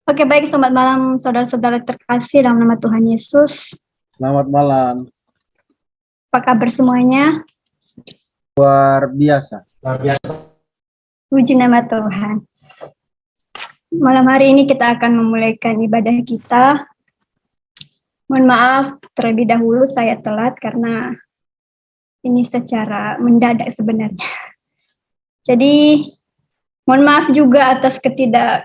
Oke, baik. Selamat malam, saudara-saudara terkasih dalam nama Tuhan Yesus. Selamat malam. Apa kabar semuanya? Luar biasa. Puji nama Tuhan. Malam hari ini kita akan memulaikan ibadah kita. Mohon maaf terlebih dahulu saya telat karena ini secara mendadak sebenarnya. Jadi mohon maaf juga atas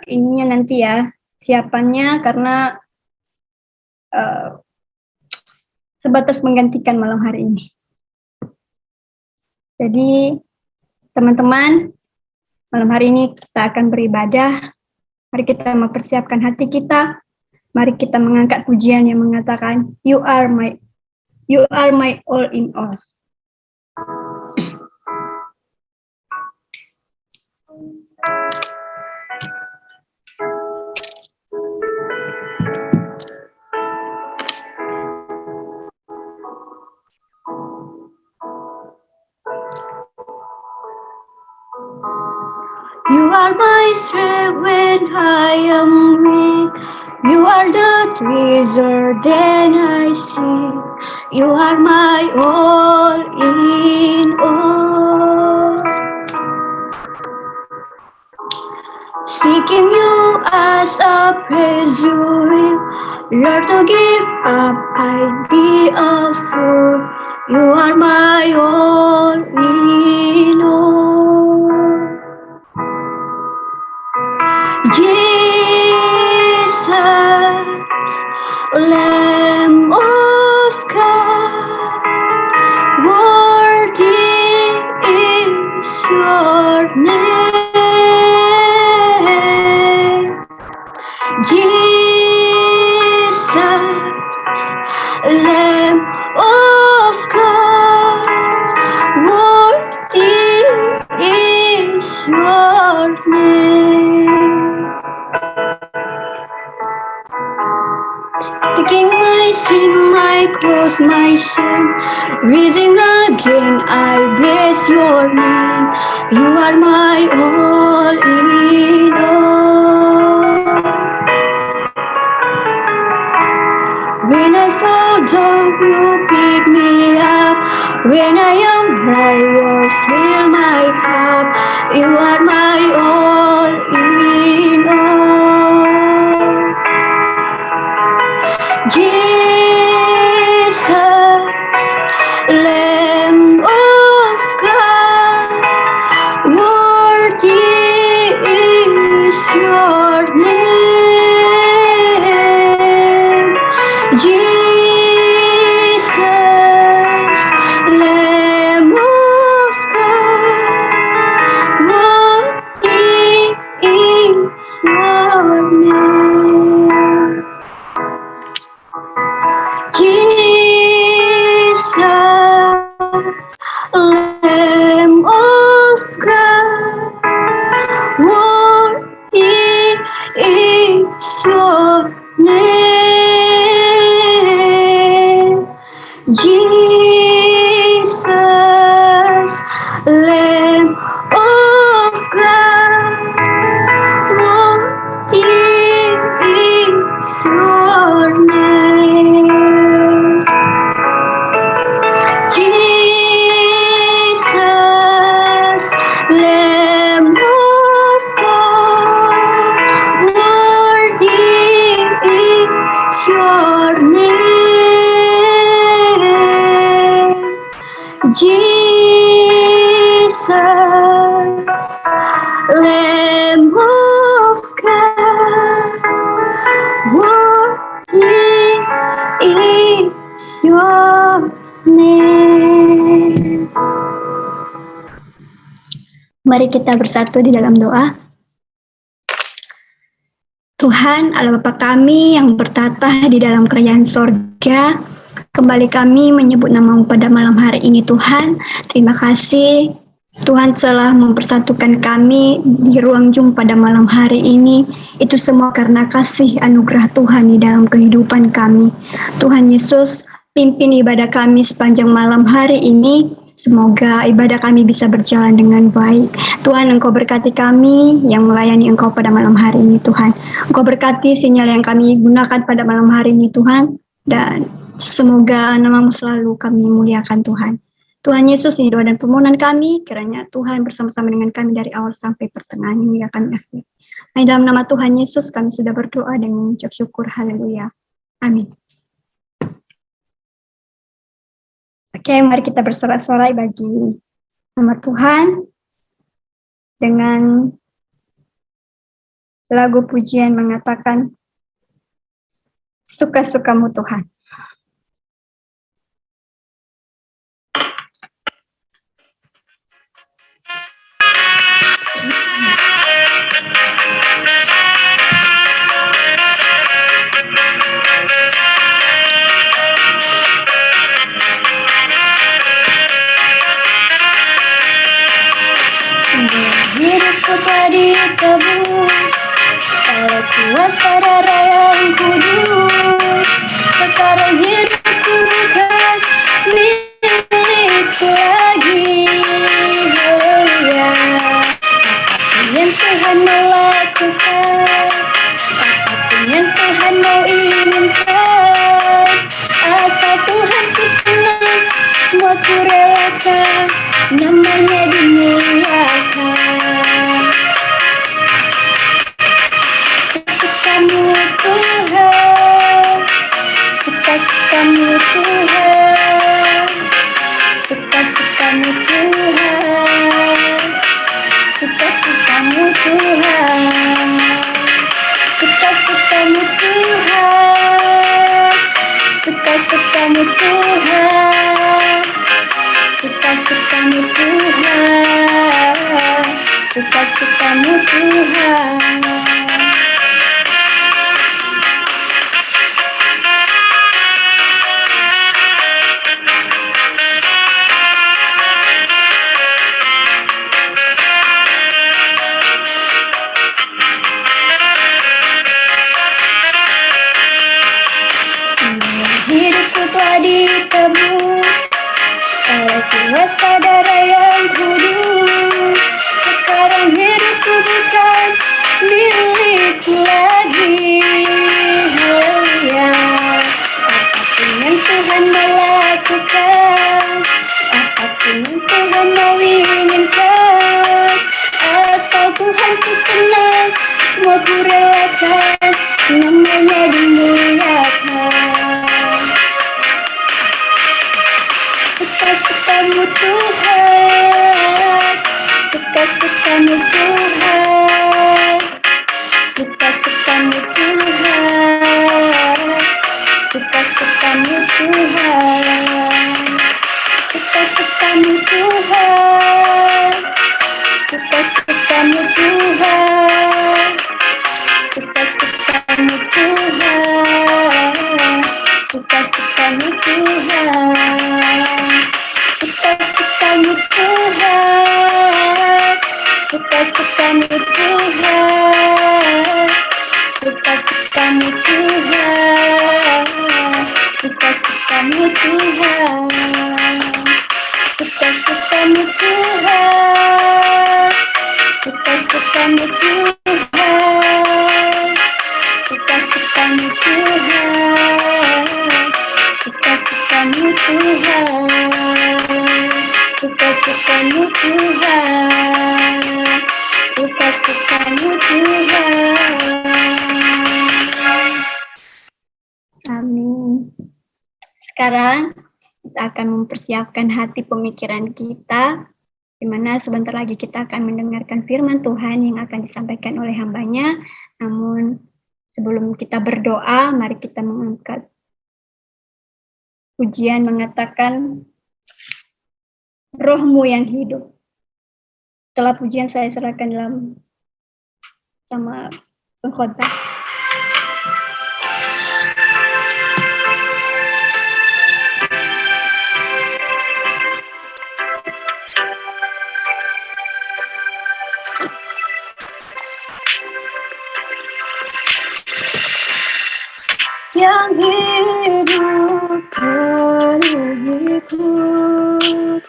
ininya nanti ya, siapannya karena sebatas menggantikan malam hari ini. Jadi teman-teman, malam hari ini kita akan beribadah. Mari kita mempersiapkan hati kita. Mari kita mengangkat pujian yang mengatakan, You are my all in all. You are my strength when I am weak. You are the treasure that I seek. You are my all in all. Seeking you as a praise you will. Lord, to give up, I'd be a fool. You are my all in all. Jesus, Lamb of God, worthy is your name. Jesus, Lamb of God, worthy is your name. Taking my sin, my cross, my shame, rising again, I bless your name. You are my all in all. When I fall down, you pick me up. When I am dry, you fill my cup. You are my all in all. Jesus, Lamb of God, worthy is your name. Jesus, Lamb of God, worthy is your name. Jesus, Lamb of God, worthy is your name. Jesus, Lamb of God, worthy is your name. Jesus, Lamb of God, worthy is your name. Jesus, Lamb of God, worthy is your name. Mari kita bersatu di dalam doa. Tuhan Allah Bapa kami yang bertata di dalam kerajaan sorga, kembali kami menyebut nama-Mu pada malam hari ini Tuhan. Terima kasih Tuhan telah mempersatukan kami di ruang Zoom pada malam hari ini. Itu semua karena kasih anugerah Tuhan di dalam kehidupan kami. Tuhan Yesus, pimpin ibadah kami sepanjang malam hari ini. Semoga ibadah kami bisa berjalan dengan baik. Tuhan, Engkau berkati kami yang melayani Engkau pada malam hari ini, Tuhan. Engkau berkati sinyal yang kami gunakan pada malam hari ini, Tuhan. Dan semoga nama-Mu selalu kami muliakan, Tuhan. Tuhan Yesus, ini doa dan permohonan kami, kiranya Tuhan bersama-sama dengan kami dari awal sampai pertengahan hingga kami akhir. Nah, dalam nama Tuhan Yesus kami sudah berdoa dan mengucap syukur. Haleluya. Amin. Oke, mari kita bersorak-sorai bagi nama Tuhan dengan lagu pujian mengatakan, suka-sukamu Tuhan. Hidupku tadi tebus oleh kuasa darah yang kudus. Sekarang hidupku bukan milikku lagi. Haleluya. Apapun yang Tuhan mau lakukan, apapun yang Tuhan mau inginkan, asal Tuhan ku senang, semua ku relakan, namanya dimuliakan. Suka-sukamu Tuhan, suka-sukamu Tuhan, suka-sukamu Tuhan, suka-sukamu Tuhan, suka-sukamu Tuhan, suka-sukamu Tuhan, suka-sukamu Tuhan, suka-sukamu Tuhan. Hidupku telah ditebus oleh kuasa darah yang kudus. Sekarang hidupku bukan milikku lagi. Haleluya. Apapun yang Tuhan mau lakukan, apapun yang Tuhan mau inginkan, asal Tuhan ku senang, semua ku relakan, namanya dimuliakan. Suka-sukamu Tuhan, suka-sukamu Tuhan, suka-sukamu Tuhan, suka-sukamu Tuhan, suka-sukamu Tuhan, suka-sukamu Tuhan, suka-sukamu Tuhan, suka-sukamu Tuhan, suka-sukamu Tuhan, suka-sukamu Tuhan, suka-sukamu Tuhan, suka-sukamu Tuhan, suka-sukamu Tuhan, suka-sukamu Tuhan, suka-sukamu Tuhan, suka-sukamu Tuhan, suka-sukamu Tuhan, suka-sukamu Tuhan. Amin. Sekarang kita akan mempersiapkan hati pemikiran kita, di mana sebentar lagi kita akan mendengarkan firman Tuhan yang akan disampaikan oleh hambanya. Namun sebelum kita berdoa, mari kita mengangkat pujian mengatakan, Rohmu yang hidup. Setelah pujian saya serahkan dalam sama pengkhotbah. Yang hidup, hidup,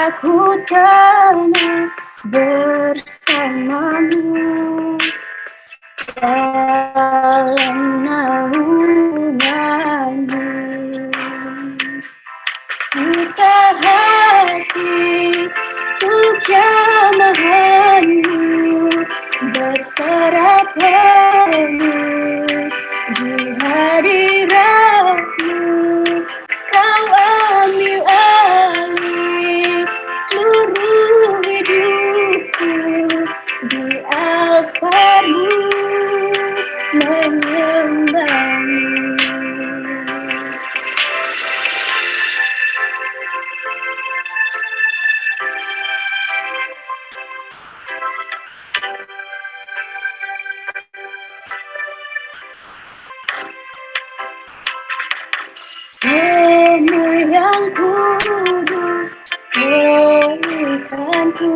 aku tenang bersamamu dalam naunganmu. Buka hati untuk jamahanmu, berserah penuh di hadiratmu. Kau ambil alih seluruh hidupku, di altarmu menyembahmu. Kamu yang kudus berikanku,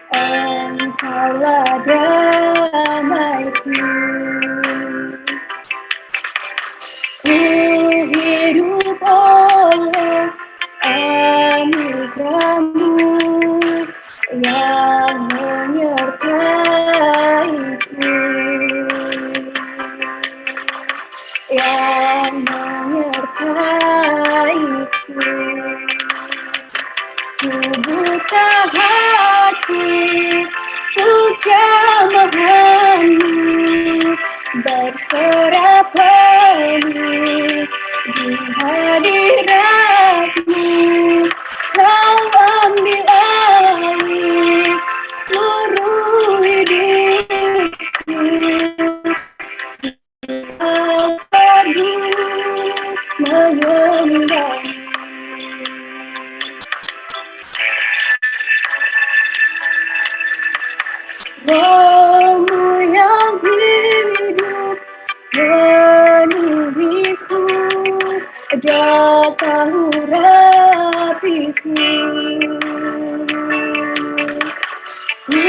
Engkaulah damaiku. Ku hidup oleh anugerahmu yang menyertaiku, yang menyertaiku. Ku buka hati untuk jamahanmu, berserah penuh di hadiratmu. Kau ambil alih seluruh hidupku, altarmu menyembahmu. Rohmu yang hidup penuhiku, datang urapiku. Ku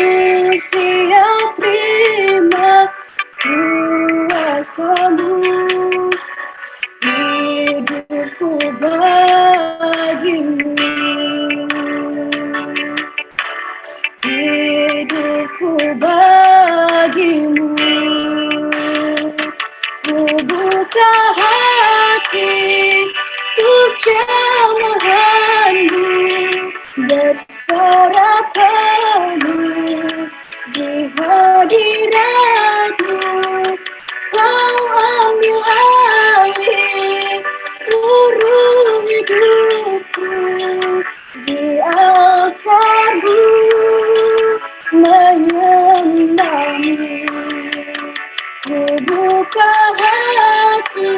siap terima kuasamu, hidupku bagimu. Hidupku bagimu. Ku buka hati untuk jamahanmu, berserah penuh di hadiratmu. Kau ambil alih seluruh hidupku, di altarmu menyembahmu. Ku buka hati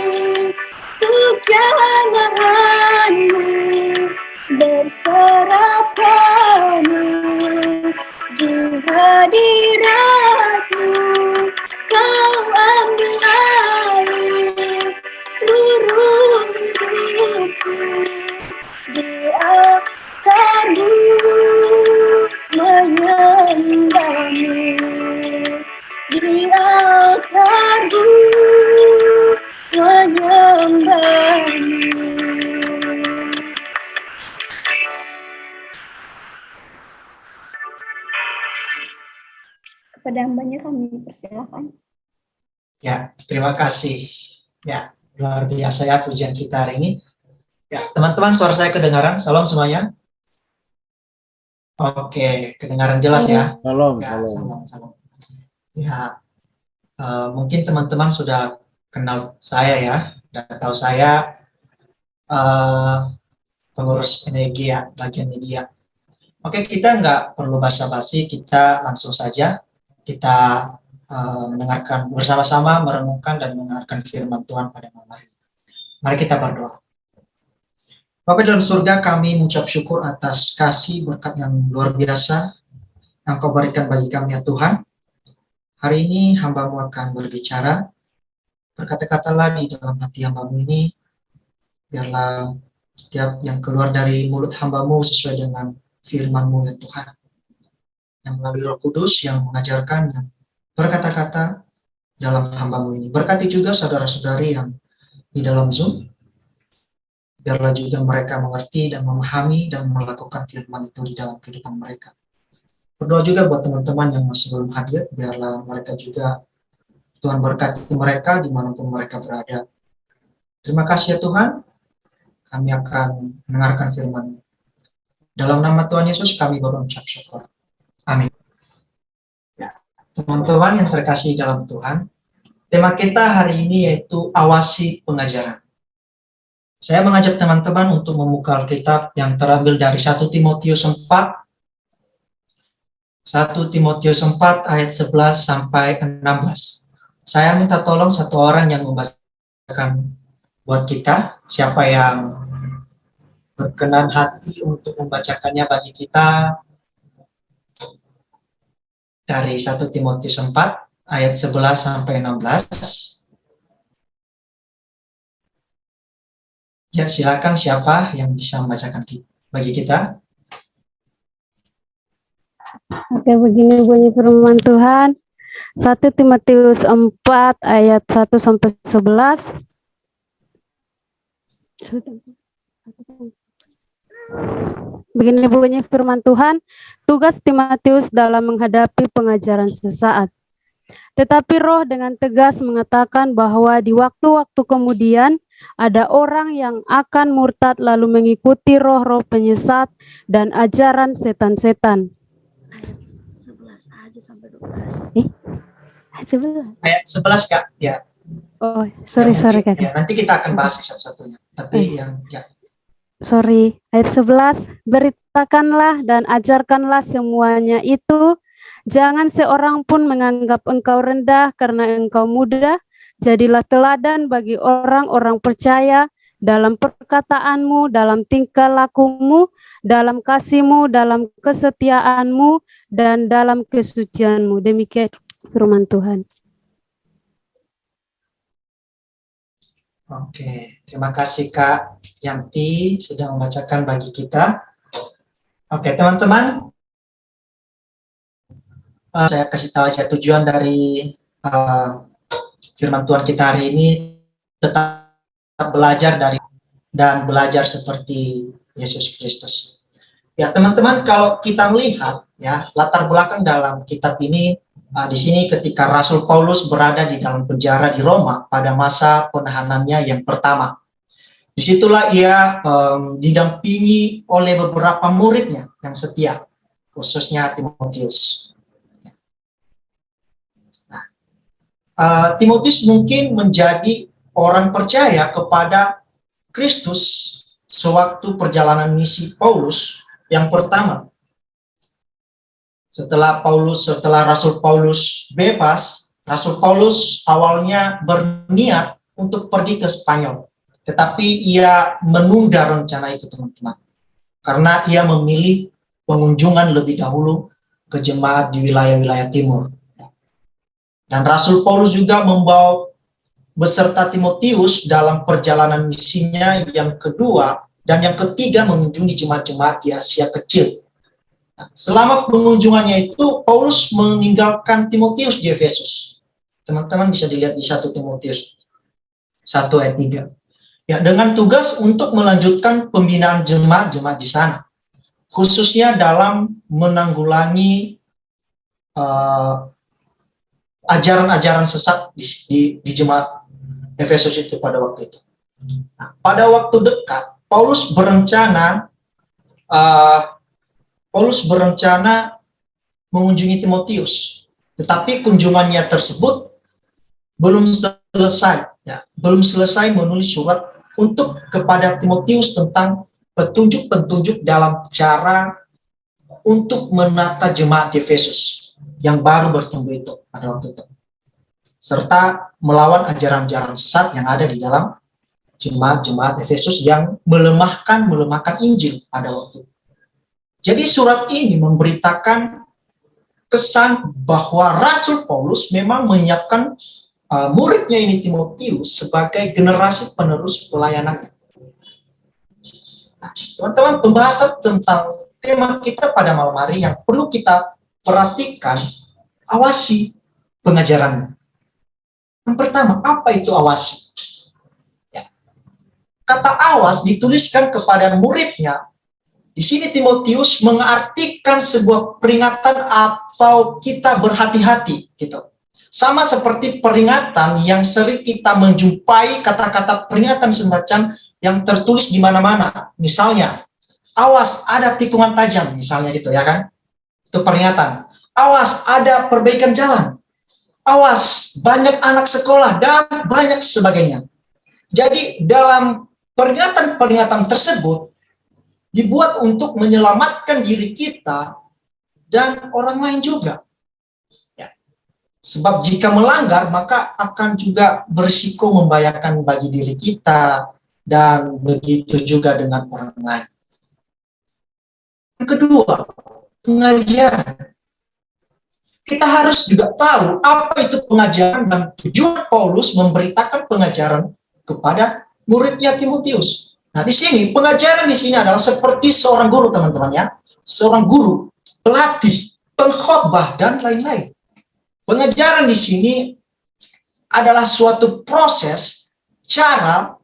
untuk jamahanmu, berserah penuh di hadiratmu. Kau ambil alih seluruh hidupku, di altarmu menyembahmu, di altarmu menyembahmu. Kepada hambanya kami persilakan. Ya, terima kasih. Ya, luar biasa ya pujian kita hari ini. Ya, teman-teman, suara saya kedengaran? Salam semuanya. Oke, kedengaran jelas ya. Salam, Ya, salam. salam. Ya, mungkin teman-teman sudah kenal saya ya, dan tahu saya pengurus energi ya, bagian media. Oke, kita nggak perlu basa-basi, kita langsung saja kita mendengarkan bersama-sama, merenungkan dan mendengarkan firman Tuhan pada malam hari. Mari kita berdoa. Bapa dalam surga, kami mengucap syukur atas kasih berkat yang luar biasa yang Kau berikan bagi kami ya Tuhan. Hari ini hamba-Mu akan berbicara, berkata-katalah di dalam hati hamba-Mu ini, biarlah setiap yang keluar dari mulut hamba-Mu sesuai dengan firman-Mu ya Tuhan, yang melalui Roh Kudus yang mengajarkan, yang berkata-kata dalam hamba-Mu ini. Berkati juga saudara-saudari yang di dalam Zoom, biarlah juga mereka mengerti dan memahami dan melakukan firman itu di dalam kehidupan mereka. Berdoa juga buat teman-teman yang masih belum hadir, biarlah mereka juga, Tuhan berkati mereka dimanapun mereka berada. Terima kasih ya Tuhan, kami akan mendengarkan firman. Dalam nama Tuhan Yesus kami berucap syukur. Amin. Ya, teman-teman yang terkasih dalam Tuhan, tema kita hari ini yaitu awasi pengajaran. Saya mengajak teman-teman untuk membuka Alkitab yang terambil dari 1 Timotius 4. 1 Timotius 4 ayat 11 sampai 16. Saya minta tolong satu orang yang membacakan buat kita. Siapa yang berkenan hati untuk membacakannya bagi kita. Dari 1 Timotius 4 ayat 11 sampai 16. Ya, silakan siapa yang bisa membacakan bagi kita. Oke, begini bunyi firman Tuhan. 1 Timotius 4 ayat 1 sampai 11. Begini bunyi firman Tuhan, tugas Timotius dalam menghadapi pengajaran sesaat. Tetapi Roh dengan tegas mengatakan bahwa di waktu-waktu kemudian ada orang yang akan murtad lalu mengikuti roh-roh penyesat dan ajaran setan-setan. Ayat 11 Kak, ya. Oh, sorry Kak. Ya, nanti kita akan bahas satu-satunya. Tapi yang ya. Sorry, ayat 11, beritakanlah dan ajarkanlah semuanya itu. Jangan seorang pun menganggap engkau rendah karena engkau muda. Jadilah teladan bagi orang-orang percaya dalam perkataanmu, dalam tingkah lakumu, dalam kasihmu, dalam kesetiaanmu, dan dalam kesucianmu. Demikian firman Tuhan. Oke, terima kasih Kak Yanti sudah membacakan bagi kita. Oke, teman-teman, saya kasih tahu aja tujuan dari firman Tuhan kita hari ini, tetap belajar dari dan belajar seperti Yesus Kristus. Ya, teman-teman, kalau kita melihat ya latar belakang dalam kitab ini, di sini ketika Rasul Paulus berada di dalam penjara di Roma pada masa penahanannya yang pertama. Disitulah ia didampingi oleh beberapa muridnya yang setia, khususnya Timotius. Timotius mungkin menjadi orang percaya kepada Kristus sewaktu perjalanan misi Paulus yang pertama. Setelah Rasul Paulus bebas, Rasul Paulus awalnya berniat untuk pergi ke Spanyol, tetapi ia menunda rencana itu, teman-teman, karena ia memilih pengunjungan lebih dahulu ke jemaat di wilayah-wilayah timur. Dan Rasul Paulus juga membawa beserta Timotius dalam perjalanan misinya yang kedua dan yang ketiga mengunjungi jemaat-jemaat di Asia Kecil. Nah, selama pengunjungannya itu, Paulus meninggalkan Timotius di Efesus. Teman-teman bisa dilihat di 1 Timotius 1 ayat 3. Ya, dengan tugas untuk melanjutkan pembinaan jemaat-jemaat di sana, khususnya dalam menanggulangi ajaran-ajaran sesat di jemaat Efesus itu pada waktu itu. Nah, pada waktu dekat, Paulus berencana mengunjungi Timotius, tetapi kunjungannya tersebut belum selesai menulis surat untuk kepada Timotius tentang petunjuk-petunjuk dalam cara untuk menata jemaat Efesus yang baru bertumbuh itu pada waktu itu, serta melawan ajaran-ajaran sesat yang ada di dalam jemaat-jemaat Efesus yang melemahkan Injil pada waktu itu. Jadi surat ini memberitakan kesan bahwa Rasul Paulus memang menyiapkan muridnya ini Timotius sebagai generasi penerus pelayanannya. Nah, teman-teman, pembahasan tentang tema kita pada malam hari yang perlu kita perhatikan, awasi pengajarannya. Yang pertama, apa itu awasi? Ya. kata awas dituliskan kepada muridnya. Di sini Timotius mengartikan sebuah peringatan atau kita berhati-hati gitu. Sama seperti peringatan yang sering kita menjumpai kata-kata peringatan semacam yang tertulis di mana-mana. Misalnya, awas ada tikungan tajam, misalnya gitu ya kan. Itu peringatan. Awas ada perbaikan jalan. Awas banyak anak sekolah dan banyak sebagainya. Jadi dalam peringatan-peringatan tersebut dibuat untuk menyelamatkan diri kita dan orang lain juga. Ya. Sebab jika melanggar, maka akan juga berisiko membahayakan bagi diri kita dan begitu juga dengan orang lain. Yang kedua, pengajaran. Kita harus juga tahu apa itu pengajaran dan tujuan Paulus memberitakan pengajaran kepada muridnya Timotius. Nah, di sini pengajaran di sini adalah seperti seorang guru, teman-teman ya. Seorang guru, pelatih, pengkhotbah dan lain-lain. Pengajaran di sini adalah suatu proses cara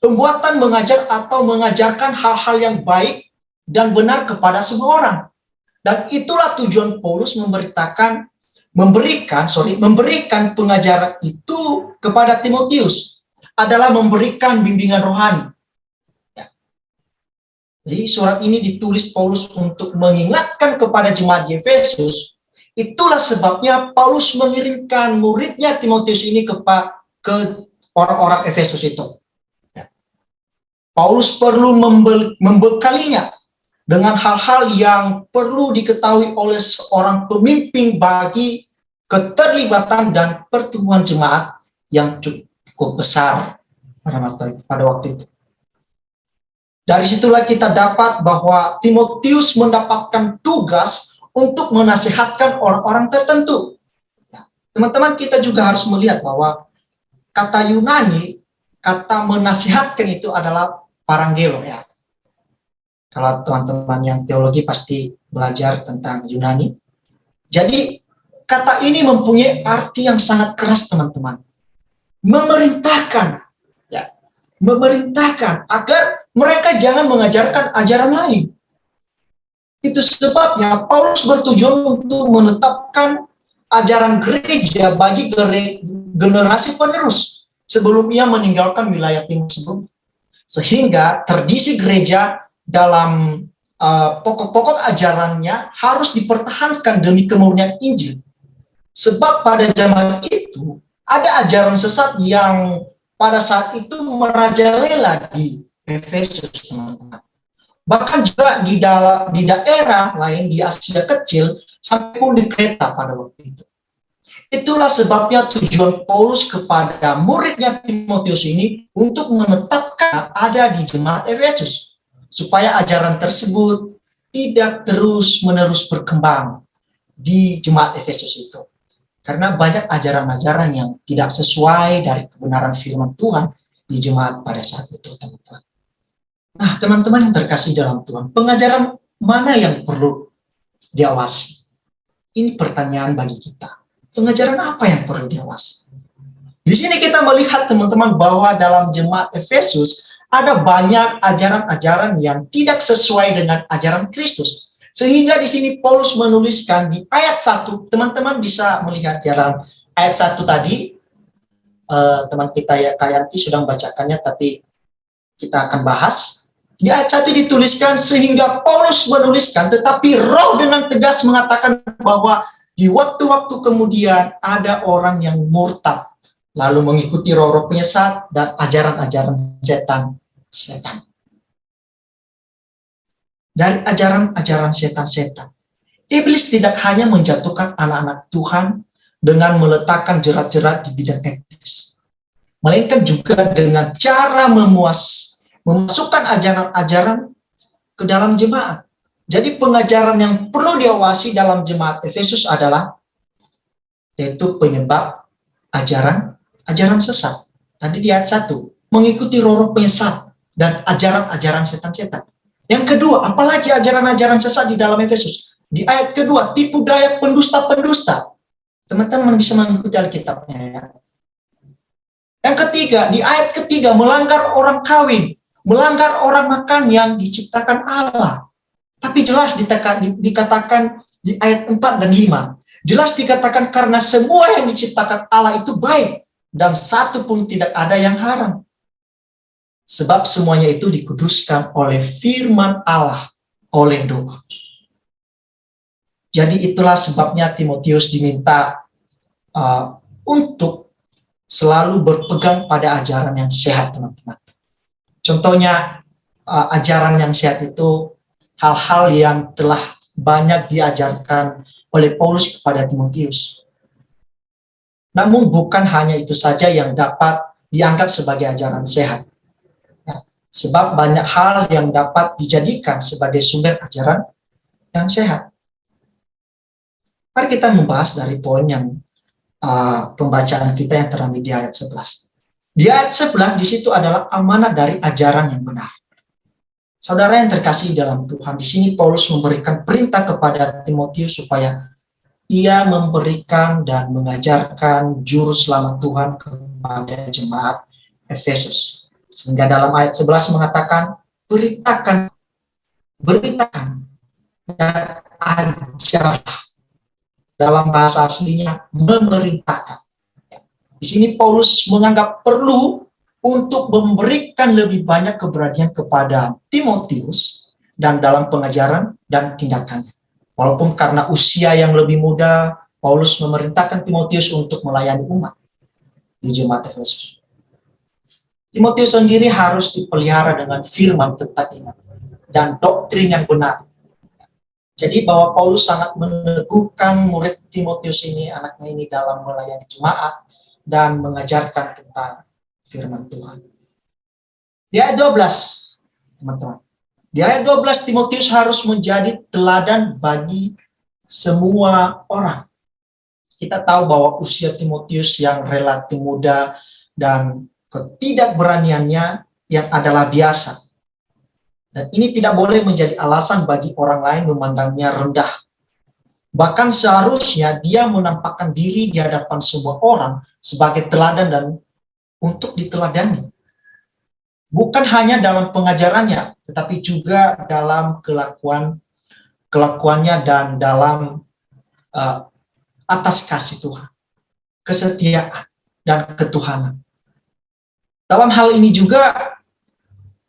pembuatan mengajar atau mengajarkan hal-hal yang baik dan benar kepada semua orang. Dan itulah tujuan Paulus memberikan pengajaran itu kepada Timotius, adalah memberikan bimbingan rohani. Ya. Jadi surat ini ditulis Paulus untuk mengingatkan kepada jemaat di Efesus. Itulah sebabnya Paulus mengirimkan muridnya Timotius ini ke orang-orang Efesus itu. Ya. Paulus perlu membekalinya dengan hal-hal yang perlu diketahui oleh seorang pemimpin bagi keterlibatan dan pertumbuhan jemaat yang cukup besar pada waktu itu. Dari situlah kita dapat bahwa Timotius mendapatkan tugas untuk menasihatkan orang-orang tertentu. Teman-teman, kita juga harus melihat bahwa kata Yunani, kata menasihatkan itu adalah parangelo ya. Kalau teman-teman yang teologi pasti belajar tentang Yunani. Jadi kata ini mempunyai arti yang sangat keras, teman-teman. Memerintahkan, ya, memerintahkan agar mereka jangan mengajarkan ajaran lain. Itu sebabnya Paulus bertujuan untuk menetapkan ajaran gereja bagi generasi penerus sebelum ia meninggalkan wilayah timur sebelum. Sehingga tradisi gereja dalam pokok-pokok ajarannya harus dipertahankan demi kemurnian Injil. Sebab pada zaman itu ada ajaran sesat yang pada saat itu merajalela di Efesus, teman-teman. Bahkan juga di daerah lain di Asia Kecil sampai pun di Kreta pada waktu itu. Itulah sebabnya tujuan Paulus kepada muridnya Timotius ini untuk menetapkan ada di jemaat Efesus. Supaya ajaran tersebut tidak terus-menerus berkembang di jemaat Efesus itu. Karena banyak ajaran-ajaran yang tidak sesuai dari kebenaran firman Tuhan di jemaat pada saat itu, teman-teman. Nah, teman-teman yang terkasih dalam Tuhan, pengajaran mana yang perlu diawasi? Ini pertanyaan bagi kita. Pengajaran apa yang perlu diawasi? Di sini kita melihat, teman-teman, bahwa dalam jemaat Efesus ada banyak ajaran-ajaran yang tidak sesuai dengan ajaran Kristus. Sehingga di sini Paulus menuliskan di ayat 1, teman-teman bisa melihat dalam ayat 1 tadi, teman kita ya Kayanti sudah membacakannya, tapi kita akan bahas. Di ayat 1 dituliskan, sehingga Paulus menuliskan, tetapi Roh dengan tegas mengatakan bahwa di waktu-waktu kemudian ada orang yang murtad, lalu mengikuti roh-roh penyesat dan ajaran-ajaran setan. Dari ajaran-ajaran setan-setan, iblis tidak hanya menjatuhkan anak-anak Tuhan dengan meletakkan jerat-jerat di bidang etis, melainkan juga dengan cara memasukkan ajaran-ajaran ke dalam jemaat. Jadi pengajaran yang perlu diawasi dalam jemaat Efesus adalah yaitu penyebab ajaran sesat. Tadi di ayat 1, mengikuti roh-roh penyesat dan ajaran-ajaran setan-setan. Yang kedua, apalagi ajaran-ajaran sesat di dalam Efesus? Di ayat kedua, tipu daya pendusta-pendusta. Teman-teman bisa mengikuti Alkitabnya ya. Yang ketiga, di ayat ketiga, melanggar orang kawin. melanggar orang makan yang diciptakan Allah. Tapi jelas dikatakan di ayat 4 dan 5. Jelas dikatakan karena semua yang diciptakan Allah itu baik dan satu pun tidak ada yang haram. Sebab semuanya itu dikuduskan oleh firman Allah, oleh doa. Jadi itulah sebabnya Timotius diminta untuk selalu berpegang pada ajaran yang sehat, teman-teman. Contohnya, ajaran yang sehat itu hal-hal yang telah banyak diajarkan oleh Paulus kepada Timotius. Namun bukan hanya itu saja yang dapat dianggap sebagai ajaran sehat. Ya, sebab banyak hal yang dapat dijadikan sebagai sumber ajaran yang sehat. Mari kita membahas dari poin yang pembacaan kita yang terambil di ayat 11. Di ayat 11 di situ adalah amanat dari ajaran yang benar. Saudara yang terkasih dalam Tuhan, di sini Paulus memberikan perintah kepada Timotius supaya ia memberikan dan mengajarkan juru selamat Tuhan kepada jemaat Efesus. Sehingga dalam ayat 11 mengatakan, beritakan dan ajarlah. Dalam bahasa aslinya, memerintahkan. Di sini Paulus menganggap perlu untuk memberikan lebih banyak keberanian kepada Timotius dan dalam pengajaran dan tindakannya. Walaupun karena usia yang lebih muda, Paulus memerintahkan Timotius untuk melayani umat di jemaat Efesus. Timotius sendiri harus dipelihara dengan firman tentang iman dan doktrin yang benar. Jadi bahwa Paulus sangat meneguhkan murid Timotius ini, anaknya ini dalam melayani jemaat dan mengajarkan tentang firman Tuhan. Di ayat 12, teman-teman. Di ayat 12, Timotius harus menjadi teladan bagi semua orang. Kita tahu bahwa usia Timotius yang relatif muda dan ketidakberaniannya yang adalah biasa. Dan ini tidak boleh menjadi alasan bagi orang lain memandangnya rendah. Bahkan seharusnya dia menampakkan diri di hadapan semua orang sebagai teladan dan untuk diteladani. Bukan hanya dalam pengajarannya, tetapi juga dalam kelakuannya dan dalam atas kasih Tuhan, kesetiaan, dan ketuhanan. Dalam hal ini juga,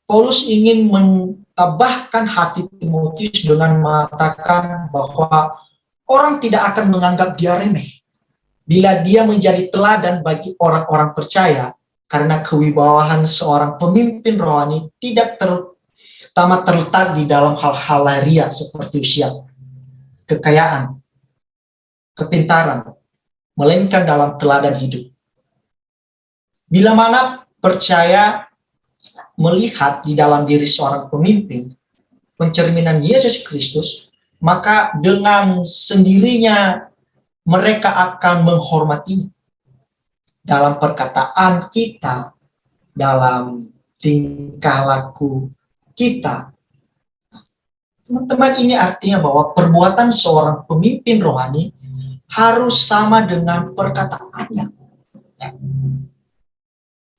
Paulus ingin mentabahkan hati Timotius dengan mengatakan bahwa orang tidak akan menganggap dia remeh bila dia menjadi teladan bagi orang-orang percaya, karena kewibawahan seorang pemimpin rohani tidak terletak di dalam hal-hal lahiriah seperti usia, kekayaan, kepintaran, melainkan dalam teladan hidup. Bila mana percaya melihat di dalam diri seorang pemimpin pencerminan Yesus Kristus, maka dengan sendirinya mereka akan menghormatinya dalam perkataan kita, dalam tingkah laku kita. Teman-teman, ini artinya bahwa perbuatan seorang pemimpin rohani harus sama dengan perkataannya.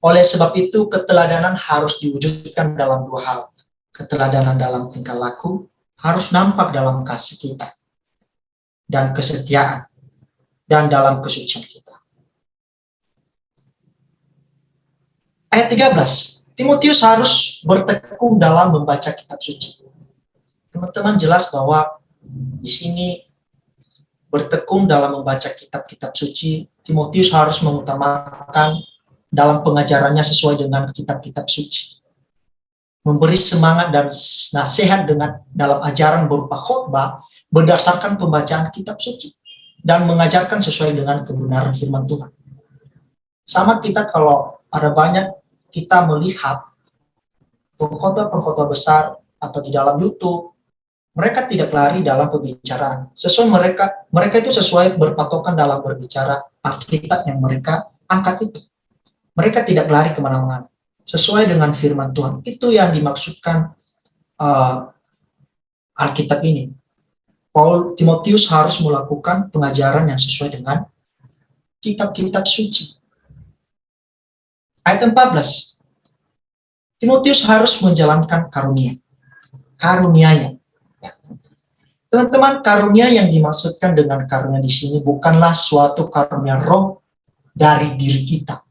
Oleh sebab itu, keteladanan harus diwujudkan dalam dua hal. Keteladanan dalam tingkah laku harus nampak dalam kasih kita dan kesetiaan dan dalam kesucian kita. Ayat 13, Timotius harus bertekun dalam membaca kitab suci. Teman-teman, jelas bahwa di sini bertekun dalam membaca kitab-kitab suci, Timotius harus mengutamakan dalam pengajarannya sesuai dengan kitab-kitab suci. Memberi semangat dan nasihat dalam ajaran berupa khotbah berdasarkan pembacaan kitab suci dan mengajarkan sesuai dengan kebenaran firman Tuhan. Sama kita kalau ada banyak kita melihat pengkhotbah besar atau di dalam YouTube, mereka tidak lari dalam pembicaraan. Sesuai mereka itu sesuai berpatokan dalam berbicara Alkitab yang mereka angkat itu. Mereka tidak lari kemana-mana. Sesuai dengan firman Tuhan. Itu yang dimaksudkan Alkitab ini. Timotius harus melakukan pengajaran yang sesuai dengan kitab-kitab suci. Ayat 14. Timotius harus menjalankan karunianya. Ya. Teman-teman, karunia yang dimaksudkan dengan karunia di sini bukanlah suatu karunia roh dari diri kita,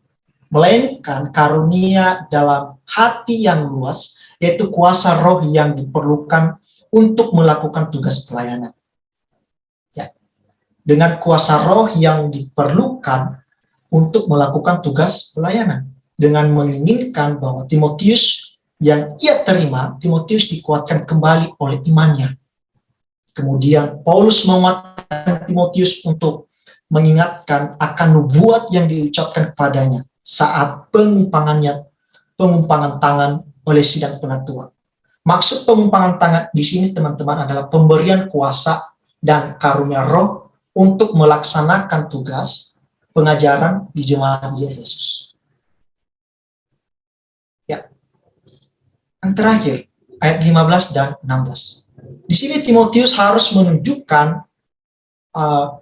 melainkan karunia dalam hati yang luas, yaitu kuasa roh yang diperlukan untuk melakukan tugas pelayanan. Ya. Dengan kuasa roh yang diperlukan untuk melakukan tugas pelayanan, dengan menginginkan bahwa Timotius yang ia terima, Timotius dikuatkan kembali oleh imannya. Kemudian Paulus menguatkan Timotius untuk mengingatkan akan nubuat yang diucapkan kepadanya saat pengumpangan tangan oleh sidang penatua. Maksud pengumpangan tangan di sini, teman-teman, adalah pemberian kuasa dan karunia roh untuk melaksanakan tugas pengajaran di jemaat Yesus. Ya. Yang terakhir, ayat 15 dan 16. Di sini Timotius harus menunjukkan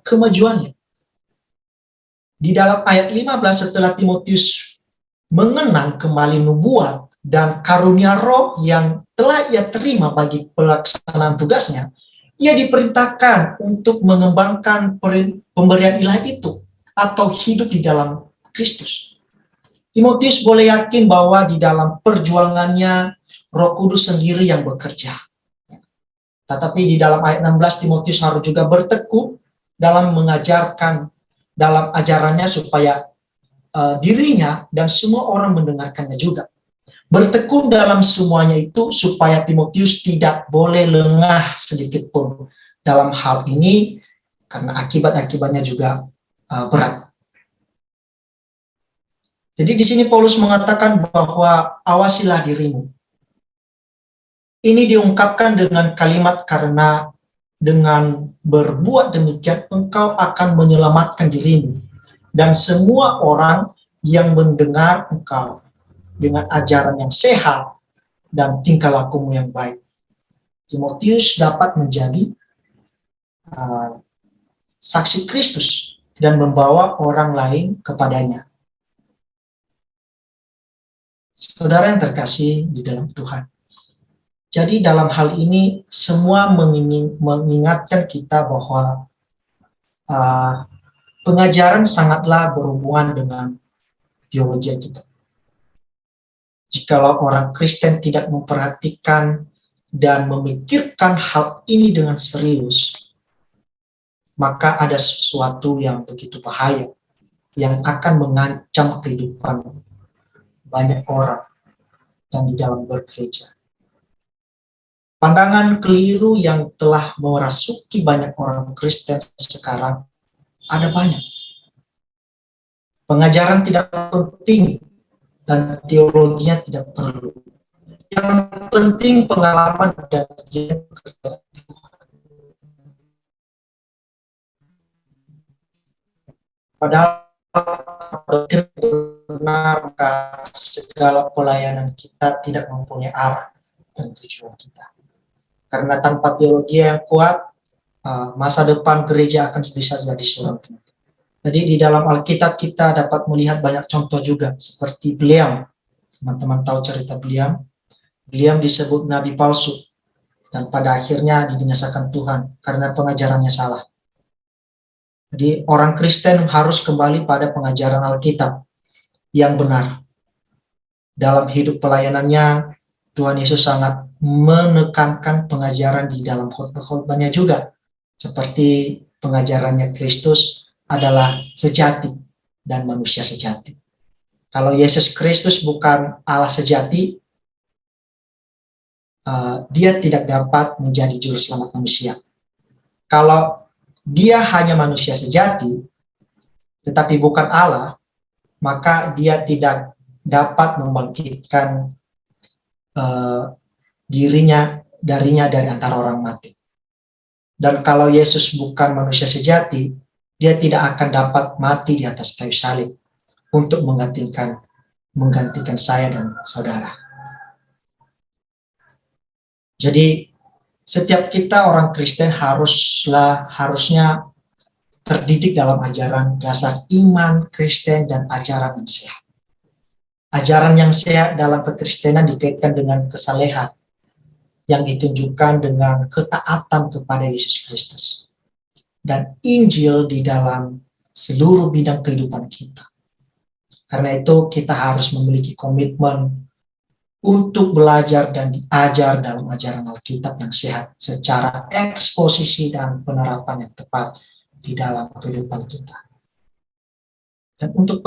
kemajuannya. Di dalam ayat 15, setelah Timotius mengenang kembali nubuat dan karunia roh yang telah ia terima bagi pelaksanaan tugasnya, ia diperintahkan untuk mengembangkan pemberian ilahi itu atau hidup di dalam Kristus. Timotius boleh yakin bahwa di dalam perjuangannya Roh Kudus sendiri yang bekerja. Tetapi di dalam ayat 16 Timotius harus juga bertekun dalam mengajarkan dalam ajarannya supaya dirinya dan semua orang mendengarkannya juga. Bertekun dalam semuanya itu supaya Timotius tidak boleh lengah sedikit pun dalam hal ini, karena akibat-akibatnya juga berat. Jadi di sini Paulus mengatakan bahwa awasilah dirimu. Ini diungkapkan dengan kalimat karena dengan berbuat demikian engkau akan menyelamatkan dirimu dan semua orang yang mendengar engkau dengan ajaran yang sehat dan tingkah lakumu yang baik. Timotius dapat menjadi saksi Kristus dan membawa orang lain kepadanya. Saudara yang terkasih di dalam Tuhan. Jadi dalam hal ini semua mengingatkan kita bahwa pengajaran sangatlah berhubungan dengan teologi kita. Jikalau orang Kristen tidak memperhatikan dan memikirkan hal ini dengan serius, maka ada sesuatu yang begitu bahaya yang akan mengancam kehidupan banyak orang dan di dalam bergereja. Pandangan keliru yang telah merasuki banyak orang Kristen sekarang ada banyak. Pengajaran tidak penting dan teologinya tidak perlu. Yang penting pengalaman dan padahal benar, maka segala pelayanan kita tidak mempunyai arah dan tujuan kita. Karena tanpa teologi yang kuat, masa depan gereja akan bisa jadi suram. Jadi di dalam Alkitab kita dapat melihat banyak contoh juga, seperti Bileam. Teman-teman tahu cerita Bileam. Bileam disebut nabi palsu, dan pada akhirnya dibinasakan Tuhan karena pengajarannya salah. Jadi orang Kristen harus kembali pada pengajaran Alkitab yang benar. Dalam hidup pelayanannya, Tuhan Yesus sangat menekankan pengajaran di dalam khotbah-khotbahnya juga. Seperti pengajarannya Kristus adalah sejati dan manusia sejati. Kalau Yesus Kristus bukan Allah sejati, dia tidak dapat menjadi juru selamat manusia. Kalau dia hanya manusia sejati, tetapi bukan Allah, maka dia tidak dapat membangkitkan darinya dari antara orang mati. Dan kalau Yesus bukan manusia sejati, dia tidak akan dapat mati di atas kayu salib untuk menggantikan saya dan saudara. Jadi setiap kita orang Kristen harusnya terdidik dalam ajaran dasar iman Kristen dan ajaran yang sehat. Ajaran yang sehat dalam kekristenan dikaitkan dengan kesalehan yang ditunjukkan dengan ketaatan kepada Yesus Kristus. Dan Injil di dalam seluruh bidang kehidupan kita. Karena itu kita harus memiliki komitmen untuk belajar dan diajar dalam ajaran Alkitab yang sehat secara eksposisi dan penerapan yang tepat di dalam kehidupan kita. Dan untuk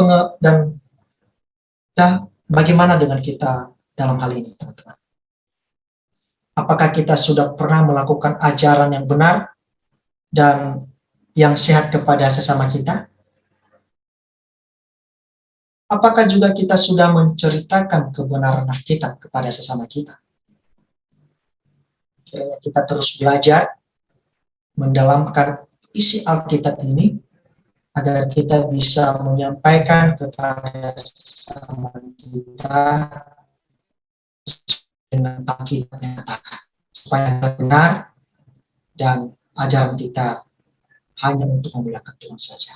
bagaimana dengan kita dalam hal ini, teman-teman? Apakah kita sudah pernah melakukan ajaran yang benar dan yang sehat kepada sesama kita? Apakah juga kita sudah menceritakan kebenaran kita kepada sesama kita? Kiranya kita terus belajar mendalamkan isi Alkitab ini agar kita bisa menyampaikan kepada sesama kita dengan Alkitab yang katakan, supaya benar dan ajaran kita hanya untuk memuliakan Tuhan saja.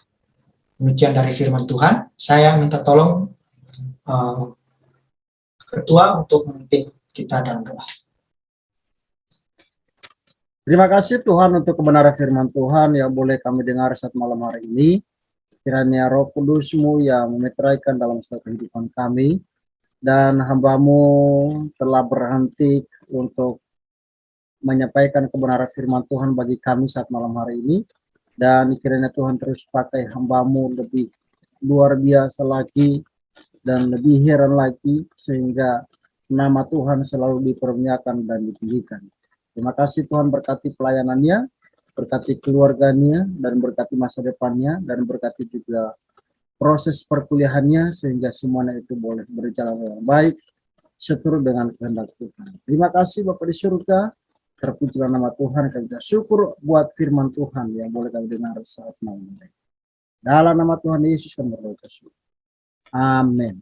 Demikian dari firman Tuhan. Saya minta tolong ketua untuk memimpin kita dalam doa. Terima kasih Tuhan untuk kebenaran firman Tuhan yang boleh kami dengar saat malam hari ini. Kiranya Roh Kudus-Mu yang memeteraikan dalam setiap kehidupan kami, dan hamba-Mu telah berhenti untuk menyampaikan kebenaran firman Tuhan bagi kami saat malam hari ini. Dan kiranya Tuhan terus pakai hamba-Mu lebih luar biasa lagi dan lebih heran lagi, sehingga nama Tuhan selalu dipermuliakan dan ditinggikan. Terima kasih Tuhan, berkati pelayanannya, berkati keluarganya, dan berkati masa depannya, dan berkati juga proses perkuliahannya, sehingga semuanya itu boleh berjalan dengan baik seturut dengan kehendak Tuhan. Terima kasih Bapa di surga. Terpujilah nama Tuhan, kami syukur buat firman Tuhan yang boleh kami dengar saat malam ini. Dalam nama Tuhan Yesus kami berdoa. Amin.